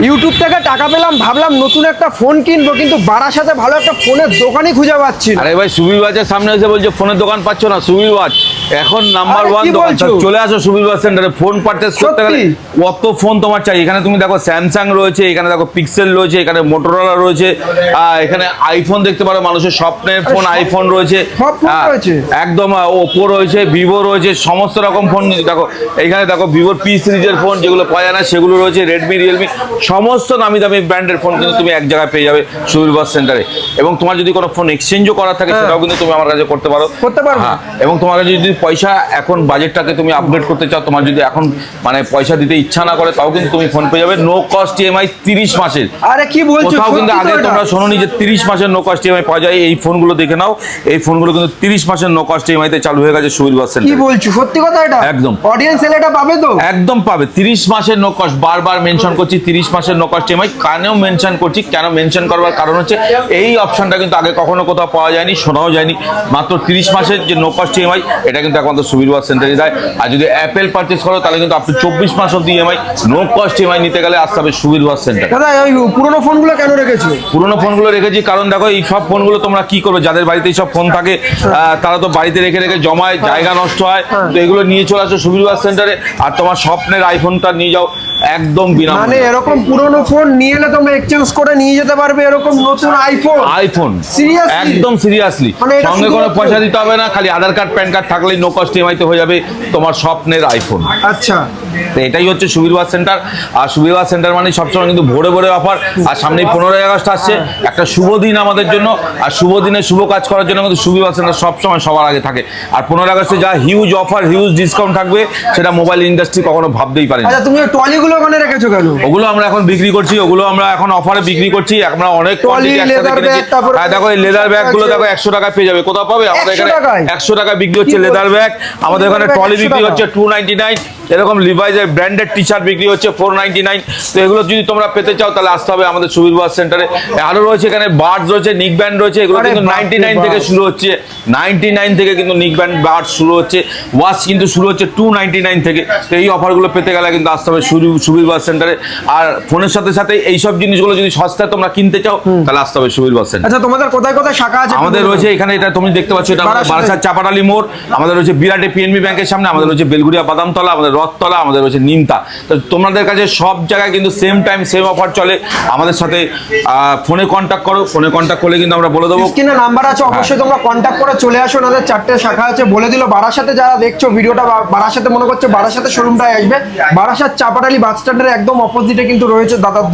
YouTube থেকে টাকা পেলাম, ভাবলাম নতুন একটা ফোন কিনবো, কিন্তু বারাসাতে ভালো একটা ফোনের দোকানই খুঁজে পাচ্ছি না। আরে ভাই, সুবীর ওয়াচের সামনে এসে বলছে ফোনের দোকান পাচ্ছ না। সুবীর ওয়াচ এখন নাম্বার আরে 1 কি দোকান। বলছো? চলে আসো সুবীর ওয়াচ সেন্টারে। ফোন পারচেজ করতে গেলে সত্যি? কত ফোন তোমার চাই। এখানে তুমি দেখো স্যামসাং রয়েছে, এখানে দেখো পিক্সেল রয়েছে, এখানে মোটরোলা রয়েছে, এখানে আইফোন দেখতে পারো, মানুষের স্বপ্নের ফোন আইফোন রয়েছে, সব ফোন রয়েছে। একদম ওপো রয়েছে, ভিভো রয়েছে, সমস্ত রকম ফোন দেখো। এইখানে দেখো ভিভোর পি সিরিজের ফোন যেগুলো পাওয়া যায় না সেগুলো রয়েছে, রেডমি রিয়েলমি সমস্ত নামি দামি ব্র্যান্ডের ফোন কিন্তু তুমি এক জায়গায় পেয়ে যাবে সুবীর ওয়াচ সেন্টারে। এবং তোমার যদি কোনো ফোন এক্সচেঞ্জও করার থাকে সেটাও কিন্তু তুমি আমার কাছে করতে পারো। হ্যাঁ, এবং তোমার কাছে যদি পয়সা এখন বাজেটটাকে তুমি আপগ্রেড করতে চাও, তোমার যদি এখন মানে পয়সা দিতে ইচ্ছা না করে, তাও কিন্তু তুমি ফোন পেয়ে যাবে নো কস্ট ইএমআই 30 মাসের। আরে কি বলছো? কোথাও কিন্তু আগে তোমরা শোনোনি যে 30 মাসের নো কস্ট ইএমআই পাওয়া যায়। এই ফোনগুলো দেখে নাও, এই ফোনগুলো কিন্তু 30 মাসের নো কস্ট ইএমআই তে চালু হয়ে গেছে সুবীর ওয়াচ কি সেন্টারে। বলছো? সত্যি কথা এটা? একদম। অডিয়েন্স এলে এটা পাবে তো? একদম পাবে। 30 মাসের নো কস্ট, বারবার মেনশন করছি 30 মাসের নো কস্ট ইএমআই। কেন মেনশন করছি, কেন মেনশন করবার কারণ হচ্ছে এই অপশনটা কিন্তু আগে কখনো কোথাও পাওয়া যায়নি, শোনাও যায়নি। মাত্র 30 মাসের যে নো কস্ট ইএমআই, এটা কিন্তু একমাত্র সুবীর ওয়াচ সেন্টারে দেয়। আর যদি অ্যাপেল পারচেজ করো তাহলে কিন্তু আপনি 24 মাস অব্দি ইএমআই নো কস্ট ইএমআই নিতে গেলে আসতে হবে সুবীর ওয়াচ সেন্টার। দাদা ওই পুরোনো ফোনগুলো কেন রেখেছো? পুরোনো ফোনগুলো রেখেছি কারণ দেখো এই সব ফোনগুলো তোমরা কি করবে, যাদের বাড়িতে এই সব ফোন থাকে তারা তো বাড়িতে রেখে রেখে জমায়, জায়গা নষ্ট হয়। তো এগুলো নিয়ে চলে আসো সুবীর ওয়াচ সেন্টারে, আর তোমার স্বপ্নের আইফোনটা নিয়ে যাও একদম মানে বিনামূল্যে। এরকম পুরোনো ফোন নিয়ে এলে তোমরা এক্সচেঞ্জ করে নিয়ে যেতে পারবে এরকম নতুন আইফোন Seriously? একদম সিরিয়াসলি। মানে এটা সঙ্গে কোনো শুধুমাত্র- পয়সা দিতে হবে না, খালি আধার কার্ড প্যান কার্ড থাকলেই নো কস্ট ইএমআই তে হয়ে যাবে তোমার স্বপ্নের আইফোন। আচ্ছা, তো এটাই হচ্ছে সুবীর ওয়াচ সেন্টার। আর সুবীর ওয়াচ সেন্টার মানে সবসময় কিন্তু ভোরে ভোরে অফার। আর সামনেই 15ই আগস্ট আসছে, একটা শুভ দিন আমাদের জন্য। আর শুভ দিনে শুভ কাজ করার জন্য কিন্তু সুবীর ওয়াচ সেন্টার সবসময় সবার আগে থাকে। আর 15 আগস্টে যা হিউজ অফার, হিউজ ডিসকাউন্ট থাকবে, সেটা মোবাইল ইন্ডাস্ট্রি কখনো ভাবতেই পারেনি। আচ্ছা, তুমি ওই ট্রলিগুলো ওখানে রেখেছো কেন? ওগুলো আমরা এখন বিক্রি করছি, ওগুলো আমরা এখন অফারে বিক্রি করছি। আমরা অনেক কোয়ান্টিটি একসাথে leather কিনেছি। bag, তারপরে দেখো এই লেদার ব্যাগ গুলো দেখো 100 টাকায় পেয়ে যাবে। কোথাও পাবে? আমাদের 100 এখানে টাকায়? 100 টাকায় বিক্রি হচ্ছে কি লেদার ব্যাগ। আমাদের leather ওখানে bag ট্রলি 100 বিক্রি টাকা? হচ্ছে 299। এরকম লিভাইজের ব্র্যান্ডেড টি শার্ট বিক্রি হচ্ছে 499। তো এগুলো যদি তোমরা পেতে চাও তাহলে আসতে হবে আমাদের সুবীর ওয়াচ সেন্টারে। আরো রয়েছে এখানে বার্ডস রয়েছে, নিক ব্যান্ড রয়েছে, এগুলো আরে কিন্তু বাপরে 99 থেকে বাপ। শুরু হচ্ছে। 99 থেকে কিন্তু নিক ব্যান্ড বার্ডস শুরু হচ্ছে। ওয়াচ কিন্তু শুরু হচ্ছে 299 থেকে। তো এই অফারগুলো পেতে গেলে কিন্তু আসতে হবে সুবীর ওয়াচ সেন্টারে। আর ফোনের সাথে সাথে এইসব জিনিসগুলো যদি সস্তায় তোমরা কিনতে চাও তাহলে আসতে হবে সুবীর ওয়াচ সেন্টার। আচ্ছা, তোমাদের কোথায় কোথায় শাখা আছে? আমাদের রয়েছে এখানে, এটা তুমি দেখতে পাচ্ছ, এটা আমাদের বারাসাতে। বারাসাত চাপাটালি মোড়। আমাদের রয়েছে বিরাটে পিএনবি ব্যাংকের সামনে, আমাদের রয়েছে বেলগুড়িয়া বাদামতলা, আমাদের রথতলা, আমাদের রয়েছে নিমতা। তো তোমাদের কাছে সব জায়গায় কিন্তু সেম টাইম সেম অফার চলে। আমাদের সাথে ফোনে কন্ট্যাক্ট করো, ফোনে কন্ট্যাক্ট করলে কিন্তু আমরা বলে দেবো। স্ক্রিনে নাম্বার আছে, অবশ্যই তোমরা কন্ট্যাক্ট করে চলে আসো। ওনাদের 4টে শাখা আছে বলে দিল। বারাসাতে যারা দেখছো ভিডিওটা, বারাসাতে মনে করছে বারাসাতে শোরুমটাই আসবে। বারাসাত চাপাটালি বাস স্ট্যান্ডের একদম অপোজিটে কিন্তু রয়েছে দাদার